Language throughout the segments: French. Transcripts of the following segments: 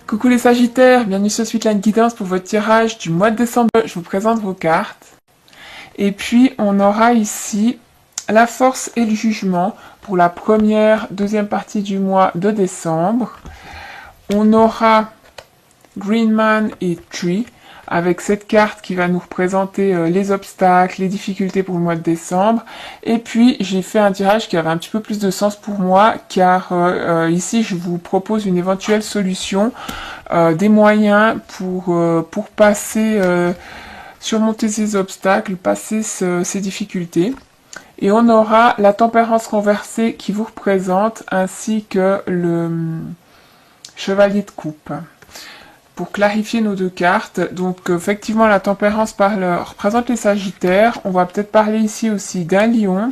Coucou les Sagittaires, bienvenue sur Sweetline Guidance pour votre tirage du mois de décembre. Je vous présente vos cartes. Et puis on aura ici la force et le jugement pour la deuxième partie du mois de décembre. On aura Green Man et Tree avec cette carte qui va nous représenter les obstacles, les difficultés pour le mois de décembre. Et puis j'ai fait un tirage qui avait un petit peu plus de sens pour moi car ici je vous propose une éventuelle solution, des moyens pour passer, surmonter ces obstacles, passer ces difficultés. Et on aura la tempérance renversée qui vous représente ainsi que le chevalier de coupe. Pour clarifier nos deux cartes, donc effectivement la tempérance représente les Sagittaires. On va peut-être parler ici aussi d'un lion.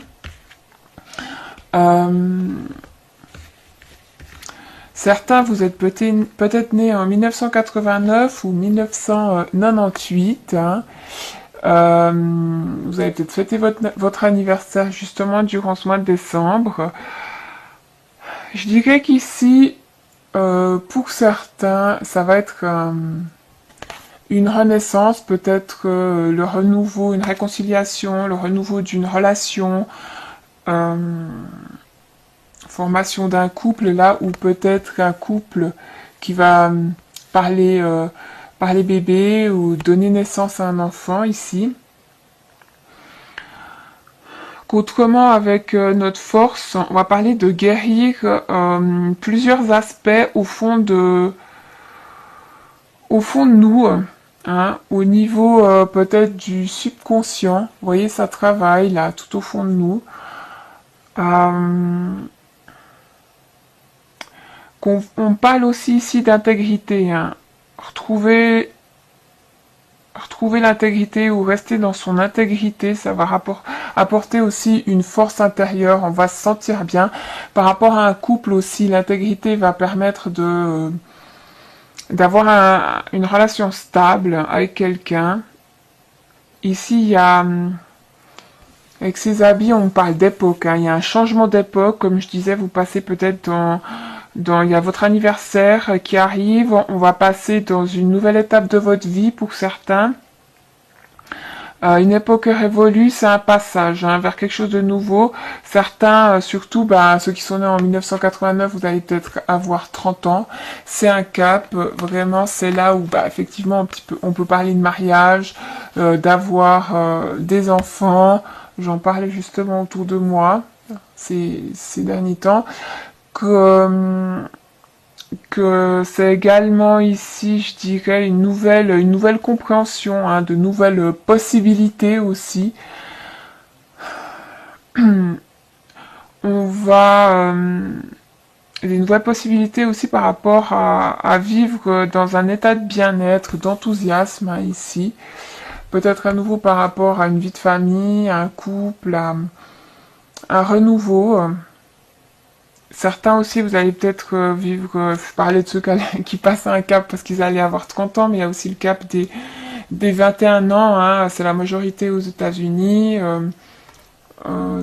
Certains, vous êtes peut-être nés en 1989 ou 1998. Hein. Vous avez peut-être fêté votre anniversaire justement durant ce mois de décembre. Je dirais qu'ici, pour certains, ça va être une renaissance, peut-être le renouveau, une réconciliation, le renouveau d'une relation, formation d'un couple là, ou peut-être un couple qui va parler bébé ou donner naissance à un enfant ici. Qu'autrement, avec notre force, on va parler de guérir plusieurs aspects au fond de nous, hein, au niveau peut-être du subconscient. Vous voyez, ça travaille là, tout au fond de nous. On parle aussi ici d'intégrité, hein. Retrouver l'intégrité ou rester dans son intégrité, ça va apporter aussi une force intérieure, on va se sentir bien. Par rapport à un couple aussi, l'intégrité va permettre d'avoir une relation stable avec quelqu'un. Ici, il y a, avec ces habits, on parle d'époque, hein. Il y a un changement d'époque, comme je disais, vous passez peut-être il y a votre anniversaire qui arrive, on va passer dans une nouvelle étape de votre vie pour certains. Une époque révolue, c'est un passage hein, vers quelque chose de nouveau. Certains, surtout ceux qui sont nés en 1989, vous allez peut-être avoir 30 ans. C'est un cap, vraiment, c'est là où effectivement on peut parler de mariage, d'avoir des enfants. J'en parlais justement autour de moi ces derniers temps. Que c'est également ici, je dirais, une nouvelle compréhension, hein, de nouvelles possibilités aussi. On va des nouvelles possibilités aussi par rapport à vivre dans un état de bien-être, d'enthousiasme hein, ici. Peut-être à nouveau par rapport à une vie de famille, à un couple, à un renouveau. Certains aussi, vous allez peut-être vivre, je parlais de ceux qui passent un cap parce qu'ils allaient avoir 30 ans, mais il y a aussi le cap des 21 ans, hein, c'est la majorité aux États-Unis.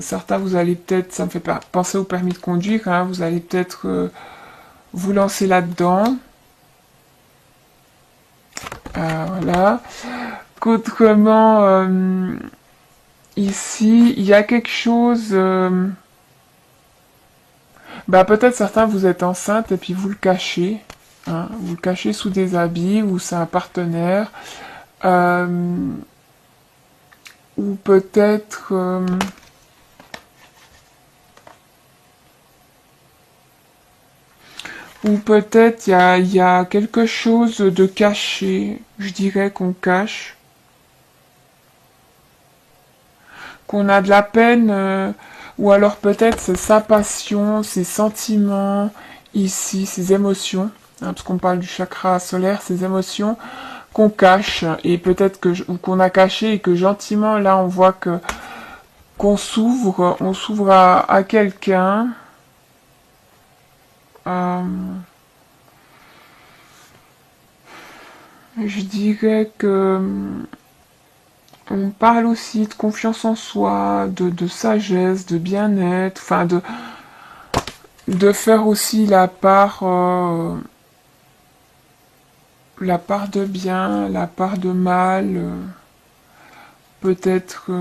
Certains, vous allez peut-être, ça me fait penser au permis de conduire, hein, vous allez peut-être vous lancer là-dedans. Voilà. Qu'autrement, ici, il y a quelque chose... peut-être certains vous êtes enceinte et puis vous le cachez, hein, vous le cachez sous des habits ou c'est un partenaire, ou peut-être il y a quelque chose de caché, je dirais qu'on cache, qu'on a de la peine. Ou alors peut-être c'est sa passion, ses sentiments, ici, ses émotions, hein, parce qu'on parle du chakra solaire, ses émotions qu'on cache, et peut-être ou qu'on a caché, et que gentiment, là, on voit qu'on s'ouvre, on s'ouvre à quelqu'un. Je dirais que... On parle aussi de confiance en soi, de sagesse, de bien-être, enfin de faire aussi la part la part de bien, la part de mal, peut-être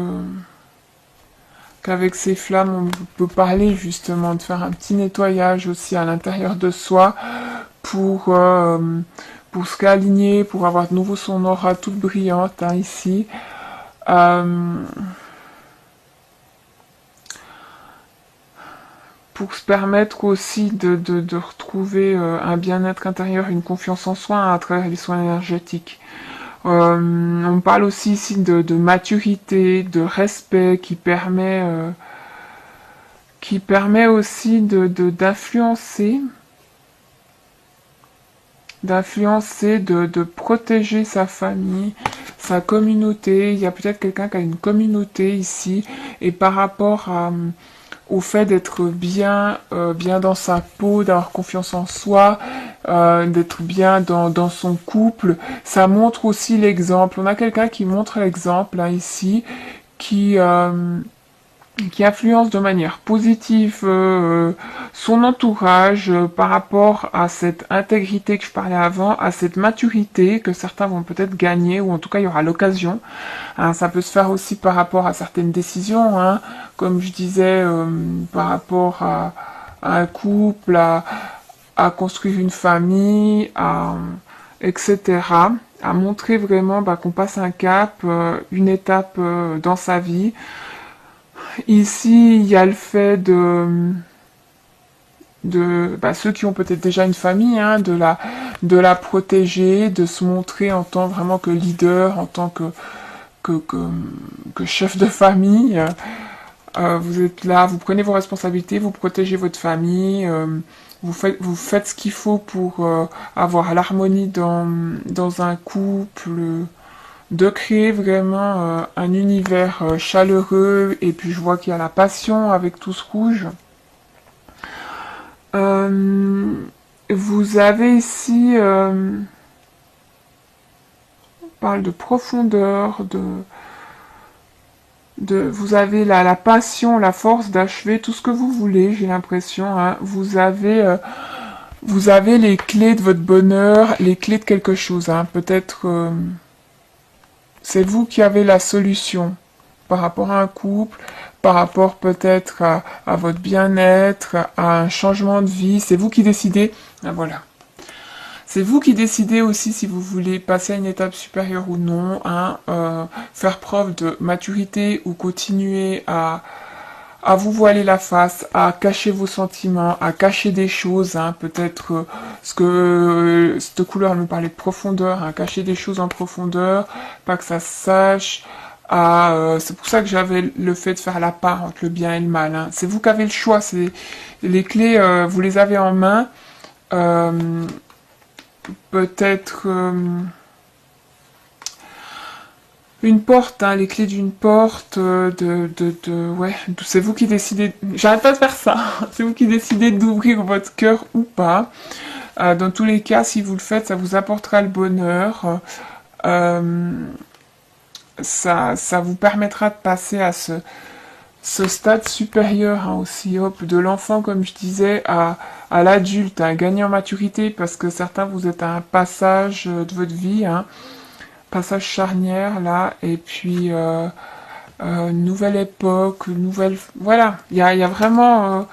qu'avec ces flammes, on peut parler justement de faire un petit nettoyage aussi à l'intérieur de soi pour se réaligner, pour avoir de nouveau son aura toute brillante hein, ici. Pour se permettre aussi de retrouver un bien-être intérieur, une confiance en soi hein, à travers les soins énergétiques. On parle aussi ici de maturité, de respect qui permet aussi d'influencer, de protéger sa famille, sa communauté. Il y a peut-être quelqu'un qui a une communauté ici, et par rapport au fait d'être bien, bien dans sa peau, d'avoir confiance en soi, d'être bien dans son couple, ça montre aussi l'exemple. On a quelqu'un qui montre l'exemple là ici, qui qui influence de manière positive son entourage par rapport à cette intégrité que je parlais avant, à cette maturité que certains vont peut-être gagner, ou en tout cas il y aura l'occasion. Hein, ça peut se faire aussi par rapport à certaines décisions, hein, comme je disais, par rapport à un couple, à construire une famille, etc. À montrer vraiment qu'on passe un cap, une étape dans sa vie. Ici, il y a le fait de ceux qui ont peut-être déjà une famille, hein, de la protéger, de se montrer en tant vraiment que leader, en tant que chef de famille. Vous êtes là, vous prenez vos responsabilités, vous protégez votre famille, vous faites ce qu'il faut pour avoir l'harmonie dans un couple, de créer vraiment un univers chaleureux, et puis je vois qu'il y a la passion avec tout ce rouge. Vous avez ici, on parle de profondeur, vous avez la passion, la force d'achever tout ce que vous voulez, j'ai l'impression. Hein. Vous avez les clés de votre bonheur, les clés de quelque chose. Hein. Peut-être c'est vous qui avez la solution par rapport à un couple, par rapport peut-être à votre bien-être, à un changement de vie. C'est vous qui décidez. Ah, voilà. C'est vous qui décidez aussi si vous voulez passer à une étape supérieure ou non, hein, faire preuve de maturité ou continuer à vous voiler la face, à cacher vos sentiments, à cacher des choses, hein, peut-être cette couleur me parlait de profondeur, hein, cacher des choses en profondeur, pas que ça se sache. C'est pour ça que j'avais le fait de faire la part entre le bien et le mal. Hein. C'est vous qui avez le choix, c'est les clés, vous les avez en main. Peut-être une porte, hein, les clés d'une porte, ouais, c'est vous qui décidez. J'arrête pas de faire ça. C'est vous qui décidez d'ouvrir votre cœur ou pas. Dans tous les cas, si vous le faites, ça vous apportera le bonheur. Ça vous permettra de passer à ce stade supérieur hein, aussi, hop, de l'enfant, comme je disais, à l'adulte, hein, gagner en maturité, parce que certains, vous êtes à un passage de votre vie, hein, passage charnière, là, et puis nouvelle époque, nouvelle... Voilà, il y a vraiment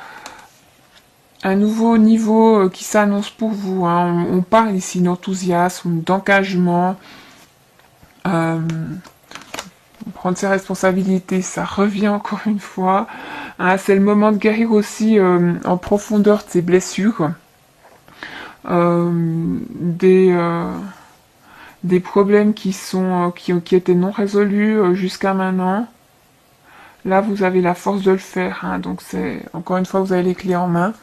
un nouveau niveau qui s'annonce pour vous. Hein. On parle ici d'enthousiasme, d'engagement, prendre ses responsabilités, ça revient encore une fois. Hein, c'est le moment de guérir aussi en profondeur de ses blessures, des problèmes qui étaient non résolus jusqu'à maintenant. Là, vous avez la force de le faire. Hein, donc, c'est encore une fois, vous avez les clés en main.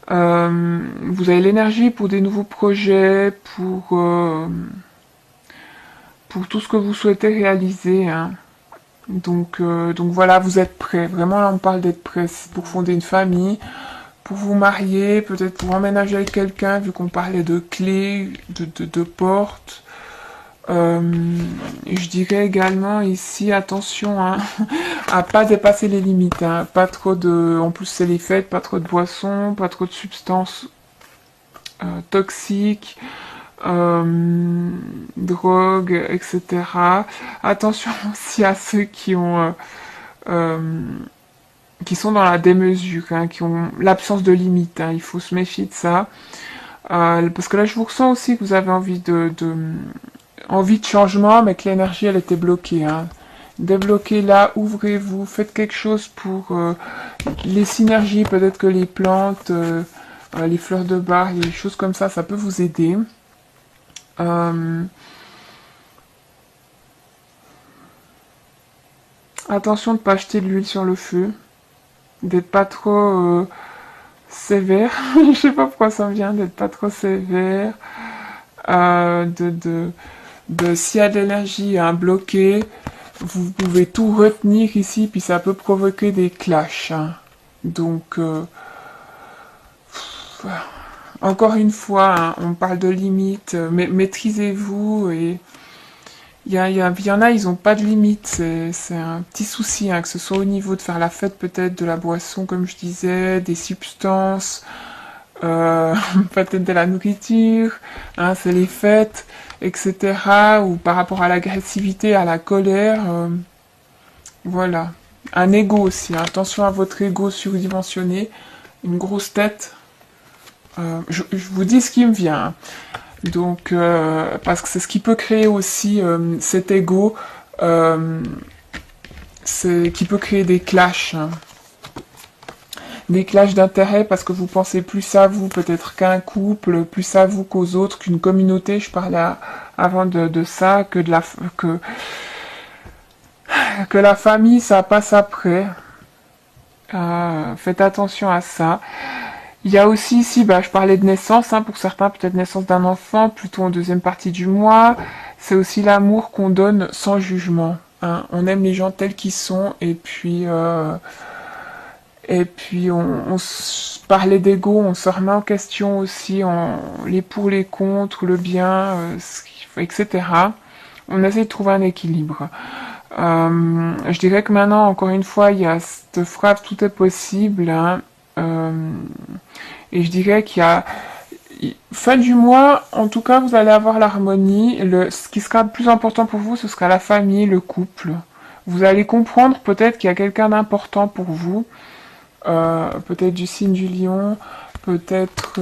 Vous avez l'énergie pour des nouveaux projets, pour tout ce que vous souhaitez réaliser. Hein. Donc voilà, vous êtes prêts. Vraiment, là, on parle d'être prêts pour fonder une famille, pour vous marier, peut-être pour emménager avec quelqu'un, vu qu'on parlait de clés, de portes. Je dirais également ici, attention, hein, à pas dépasser les limites. Hein. Pas trop en plus, c'est les fêtes, pas trop de boissons, pas trop de substances toxiques. drogue, etc. Attention aussi à ceux qui sont dans la démesure, hein, qui ont l'absence de limite. Hein, il faut se méfier de ça. Parce que là, je vous ressens aussi que vous avez envie de changement, mais que l'énergie, elle était bloquée. Hein. Débloquez là, ouvrez-vous, faites quelque chose pour les synergies, peut-être que les plantes, les fleurs de bar, les choses comme ça peut vous aider. Attention de ne pas jeter de l'huile sur le feu, d'être pas trop sévère. Je sais pas pourquoi ça me vient, d'être pas trop sévère, s'il y a de l'énergie à bloquer, vous pouvez tout retenir ici, puis ça peut provoquer des clashs. Hein. Donc, encore une fois, hein, on parle de limites, mais maîtrisez-vous et il y en a, ils ont pas de limite, c'est un petit souci, hein, que ce soit au niveau de faire la fête peut-être de la boisson, comme je disais, des substances, peut-être de la nourriture, hein, c'est les fêtes, etc. Ou par rapport à l'agressivité, à la colère, voilà. Un ego aussi, hein, attention à votre ego surdimensionné, une grosse tête. Je vous dis ce qui me vient. Hein. Donc, parce que c'est ce qui peut créer aussi cet ego, qui peut créer des clashs. Hein. Des clashs d'intérêts parce que vous pensez plus à vous peut-être qu'un couple, plus à vous qu'aux autres, qu'une communauté. Je parlais avant de ça, que la famille, ça passe après. Faites attention à ça. Il y a aussi ici, je parlais de naissance, hein, pour certains peut-être naissance d'un enfant, plutôt en deuxième partie du mois. C'est aussi l'amour qu'on donne sans jugement. Hein. On aime les gens tels qu'ils sont et puis on parlait d'ego, on se remet en question aussi, les pour, les contre, le bien, etc. On essaie de trouver un équilibre. Je dirais que maintenant, encore une fois, il y a cette phrase tout est possible. Hein. Et je dirais qu'il y a fin du mois, en tout cas, vous allez avoir l'harmonie. Ce qui sera le plus important pour vous, ce sera la famille, le couple. Vous allez comprendre peut-être qu'il y a quelqu'un d'important pour vous, peut-être du signe du lion, peut-être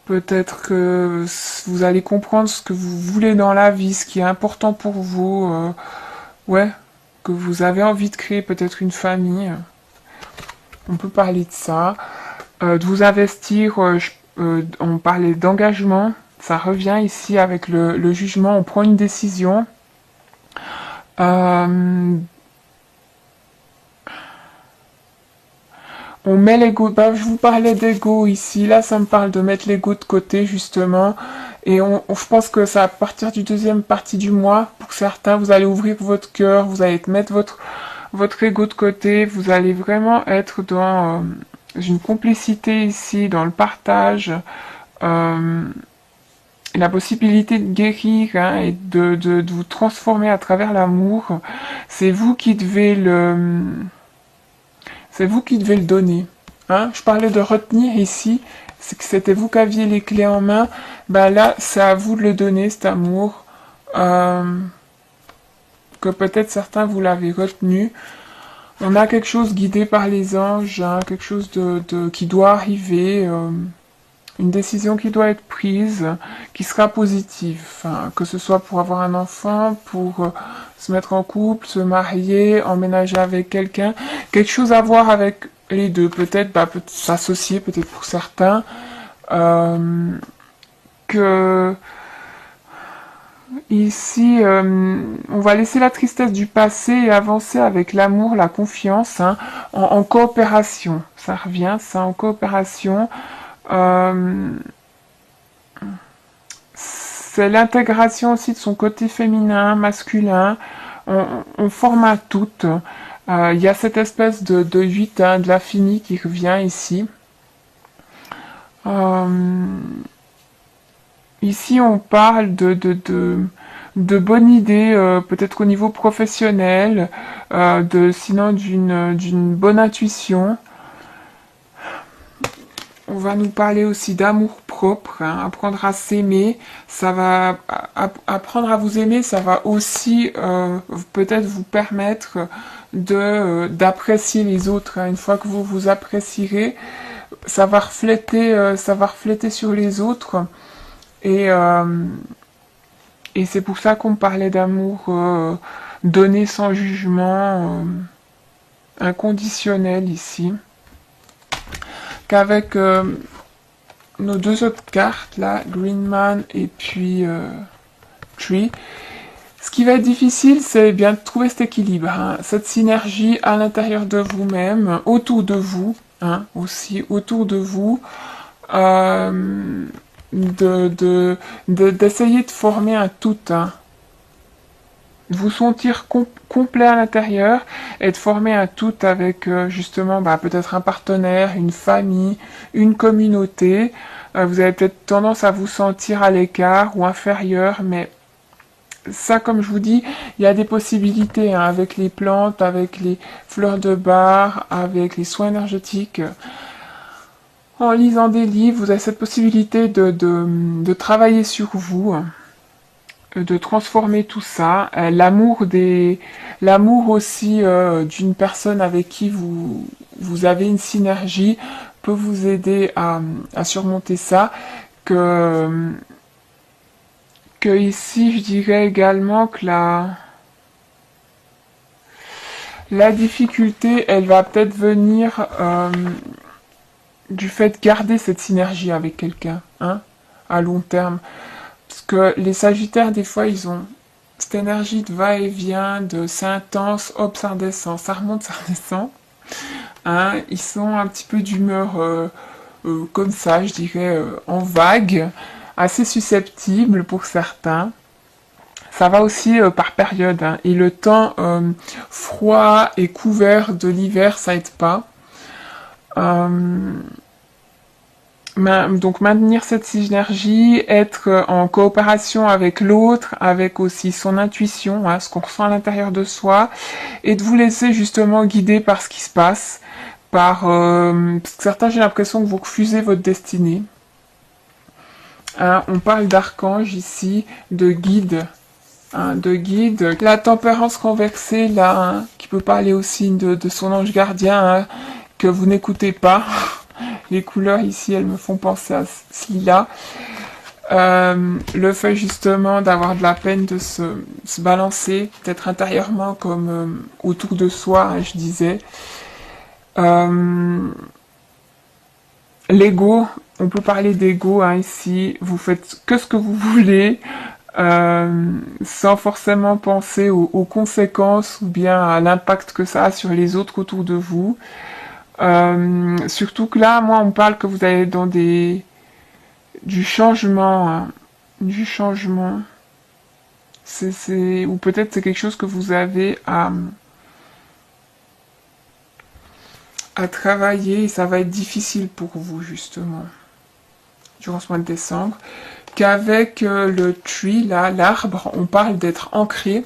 peut-être que vous allez comprendre ce que vous voulez dans la vie, ce qui est important pour vous. Ouais, que vous avez envie de créer peut-être une famille. On peut parler de ça. De vous investir, on parlait d'engagement. Ça revient ici avec le jugement. On prend une décision. On met l'ego, je vous parlais d'ego ici, là ça me parle de mettre l'ego de côté justement, et je pense que ça à partir du deuxième partie du mois, pour certains, vous allez ouvrir votre cœur, vous allez mettre votre ego de côté, vous allez vraiment être dans une complicité ici, dans le partage, la possibilité de guérir hein, et de vous transformer à travers l'amour. C'est vous qui devez c'est vous qui devez le donner. Hein. Je parlais de retenir ici, c'est que c'était vous qui aviez les clés en main. Là, c'est à vous de le donner, cet amour. Que peut-être certains vous l'avez retenu. On a quelque chose guidé par les anges, hein, quelque chose qui doit arriver, une décision qui doit être prise, qui sera positive. Hein, que ce soit pour avoir un enfant, pour se mettre en couple, se marier, emménager avec quelqu'un, quelque chose à voir avec les deux, peut-être s'associer, peut-être pour certains, que ici, on va laisser la tristesse du passé et avancer avec l'amour, la confiance, hein, en coopération. Ça revient, ça, en coopération. C'est l'intégration aussi de son côté féminin, masculin. On forme un tout. Il y a cette espèce de 8, hein, de l'infini qui revient ici. Ici, on parle de bonnes idées, peut-être au niveau professionnel, sinon d'une bonne intuition. on va nous parler aussi d'amour propre, hein, apprendre à s'aimer. Ça va apprendre à vous aimer, ça va aussi peut-être vous permettre de d'apprécier les autres, hein. Une fois que vous vous apprécierez, ça va refléter sur les autres. Et et c'est pour ça qu'on parlait d'amour donné sans jugement, inconditionnel ici. Qu'avec nos deux autres cartes, là, Green Man et puis Tree, ce qui va être difficile, c'est bien de trouver cet équilibre, hein, cette synergie à l'intérieur de vous-même, autour de vous, hein, aussi autour de vous, d'essayer de former un tout, hein, de vous sentir complet à l'intérieur et de former un tout avec justement peut-être un partenaire, une famille, une communauté. Vous avez peut-être tendance à vous sentir à l'écart ou inférieur, mais ça, comme je vous dis, il y a des possibilités, hein, avec les plantes, avec les fleurs de bar, avec les soins énergétiques. En lisant des livres, vous avez cette possibilité de travailler sur vous, de transformer tout ça. L'amour aussi d'une personne avec qui vous avez une synergie peut vous aider à surmonter ça. Que ici, je dirais également que la difficulté, elle va peut-être venir du fait de garder cette synergie avec quelqu'un, hein, à long terme. Parce que les Sagittaires, des fois, ils ont cette énergie de va-et-vient, de c'est intense, hop, ça redescend, ça remonte, ça redescend. Hein, ils sont un petit peu d'humeur comme ça, je dirais, en vague, assez susceptibles pour certains. Ça va aussi par période, hein, et le temps froid et couvert de l'hiver, ça aide pas. Donc maintenir cette synergie, être en coopération avec l'autre, avec aussi son intuition, hein, ce qu'on ressent à l'intérieur de soi, et de vous laisser justement guider par ce qui se passe, parce que certains, j'ai l'impression que vous refusez votre destinée. Hein, on parle d'archange ici, de guide, hein, de guide. La tempérance renversée, là, hein, qui peut parler aussi de son ange gardien, hein, que vous n'écoutez pas. Les couleurs ici, elles me font penser à ce lilas. Le fait justement d'avoir de la peine de se balancer, peut-être intérieurement comme autour de soi, hein, je disais. L'ego, on peut parler d'ego, hein, ici. Vous faites que ce que vous voulez, sans forcément penser aux conséquences ou bien à l'impact que ça a sur les autres autour de vous. Surtout que là, moi, on parle que vous allez dans du changement, hein, du changement. Ou peut-être c'est quelque chose que vous avez à travailler et ça va être difficile pour vous, justement, durant ce mois de décembre. Qu'avec le tree, là, l'arbre, on parle d'être ancré.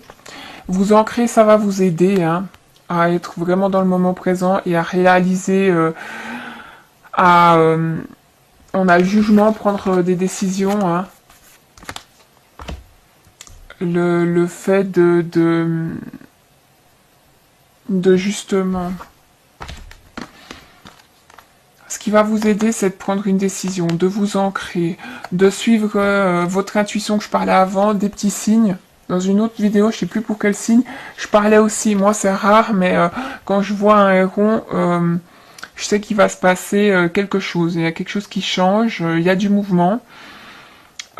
Vous ancrer, ça va vous aider, hein, à être vraiment dans le moment présent et à réaliser, on a le jugement, prendre des décisions, hein. Le fait de justement, ce qui va vous aider, c'est de prendre une décision, de vous ancrer, de suivre votre intuition que je parlais avant, des petits signes. Dans une autre vidéo, je sais plus pour quel signe, je parlais aussi, moi c'est rare, mais quand je vois un héron, je sais qu'il va se passer quelque chose, il y a quelque chose qui change, il y a du mouvement.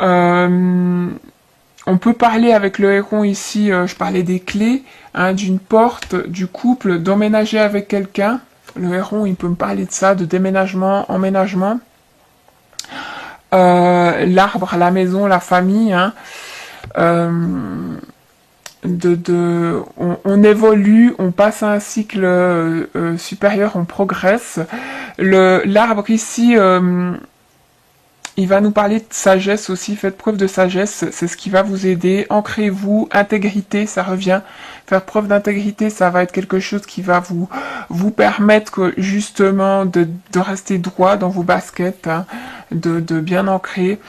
On peut parler avec le héron ici, je parlais des clés, hein, d'une porte, du couple, d'emménager avec quelqu'un. Le héron, il peut me parler de ça, de déménagement, emménagement. L'arbre, la maison, la famille, hein. On évolue, on passe à un cycle supérieur, on progresse. L'arbre ici, Il va nous parler de sagesse aussi, faites preuve de sagesse, c'est ce qui va vous aider. Ancrez-vous, intégrité, ça revient. Faire preuve d'intégrité, ça va être quelque chose qui va vous permettre justement de rester droit dans vos baskets, hein, de bien ancrer.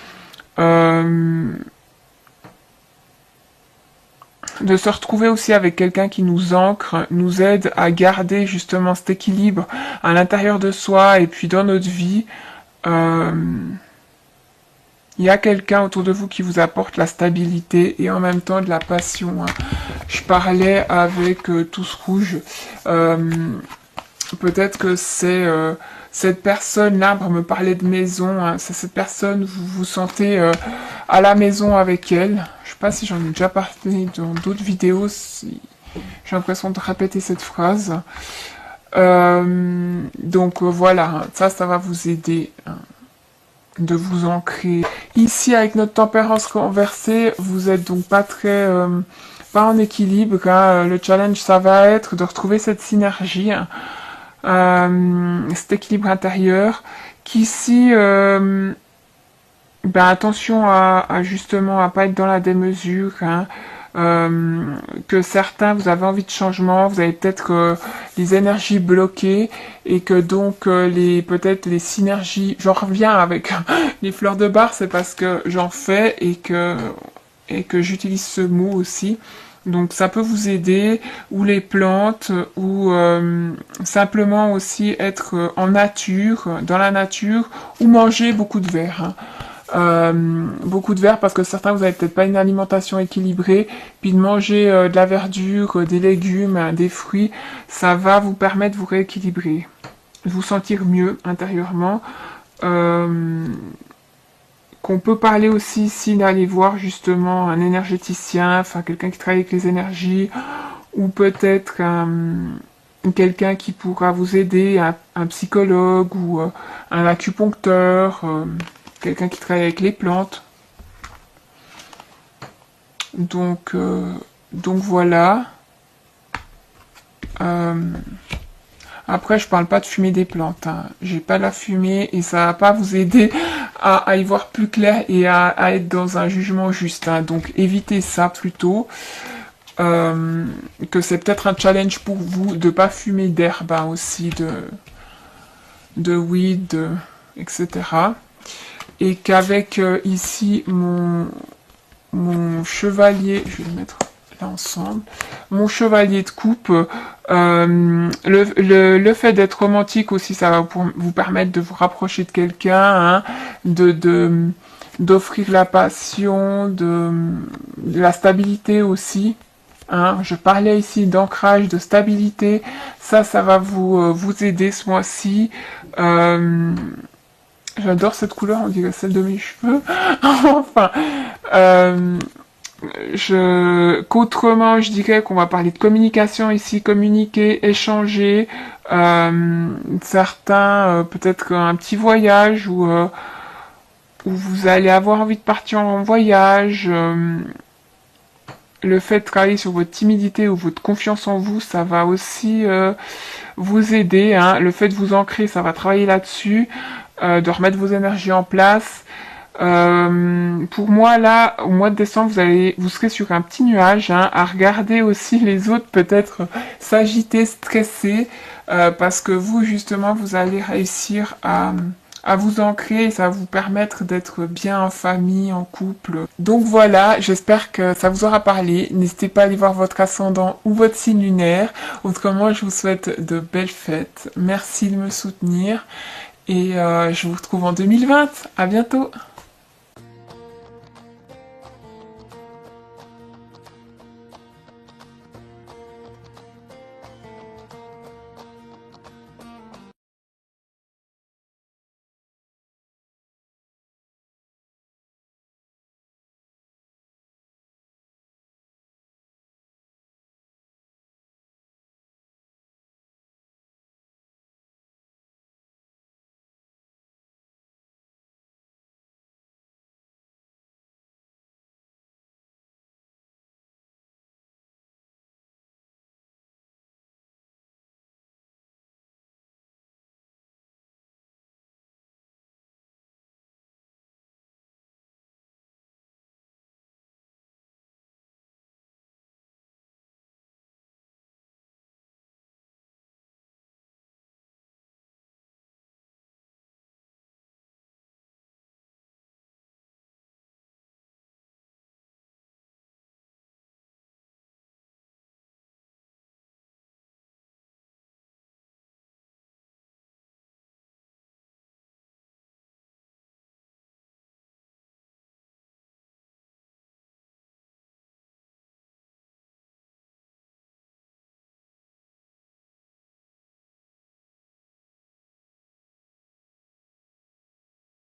De se retrouver aussi avec quelqu'un qui nous ancre, nous aide à garder justement cet équilibre à l'intérieur de soi et puis dans notre vie. Il y a quelqu'un autour de vous qui vous apporte la stabilité et en même temps de la passion. Hein. Je parlais avec Tous Rouges. Peut-être que c'est cette personne, l'arbre me parlait de maison. Hein. C'est cette personne, vous vous sentez à la maison avec elle. Je sais pas si j'en ai déjà parlé dans d'autres vidéos. J'ai l'impression de répéter cette phrase. Donc voilà, ça va vous aider. Hein, de vous ancrer. Ici, avec notre tempérance renversée, vous êtes donc pas en équilibre. Hein. Le challenge, ça va être de retrouver cette synergie, hein, cet équilibre intérieur, qu'ici, attention à justement à pas être dans la démesure, hein. Que certains, vous avez envie de changement, vous avez peut-être les énergies bloquées et que donc peut-être les synergies, j'en reviens avec les fleurs de bar, c'est parce que j'en fais et que j'utilise ce mot aussi. Donc ça peut vous aider, ou les plantes, ou simplement aussi être en nature, dans la nature, ou manger beaucoup de verre. Hein. Beaucoup de verre parce que certains vous avez peut-être pas une alimentation équilibrée, puis de manger de la verdure, des légumes, des fruits, ça va vous permettre de vous rééquilibrer, de vous sentir mieux intérieurement. Qu'on peut parler aussi ici d'aller voir justement un énergéticien, enfin quelqu'un qui travaille avec les énergies, ou peut-être quelqu'un qui pourra vous aider, un psychologue ou un acupuncteur, quelqu'un qui travaille avec les plantes. Donc voilà. Après, je parle pas de fumer des plantes. Hein. J'ai pas la fumée et ça va pas vous aider à y voir plus clair et à être dans un jugement juste. Hein. Donc évitez ça plutôt. Que c'est peut-être un challenge pour vous de pas fumer d'herbe, hein, aussi, de weed, etc. Et qu'avec ici mon chevalier, je vais le mettre là ensemble, mon chevalier de coupe, le fait d'être romantique aussi, ça va vous permettre de vous rapprocher de quelqu'un, hein, d'offrir la passion, de la stabilité aussi. Hein, je parlais ici d'ancrage, de stabilité, ça va vous aider ce mois-ci. J'adore cette couleur, on dirait celle de mes cheveux. Enfin, qu'autrement, je dirais qu'on va parler de communication ici, communiquer, échanger, certains, peut-être un petit voyage où vous allez avoir envie de partir en voyage. Le fait de travailler sur votre timidité ou votre confiance en vous, ça va aussi vous aider. Hein. Le fait de vous ancrer, ça va travailler là-dessus, de remettre vos énergies en place. Pour moi, là, au mois de décembre, vous serez sur un petit nuage, hein, à regarder aussi les autres peut-être s'agiter, stresser, parce que vous, justement, vous allez réussir à vous ancrer et ça va vous permettre d'être bien en famille, en couple. Donc voilà, j'espère que ça vous aura parlé. N'hésitez pas à aller voir votre ascendant ou votre signe lunaire. Autrement, je vous souhaite de belles fêtes. Merci de me soutenir et je vous retrouve en 2020. À bientôt.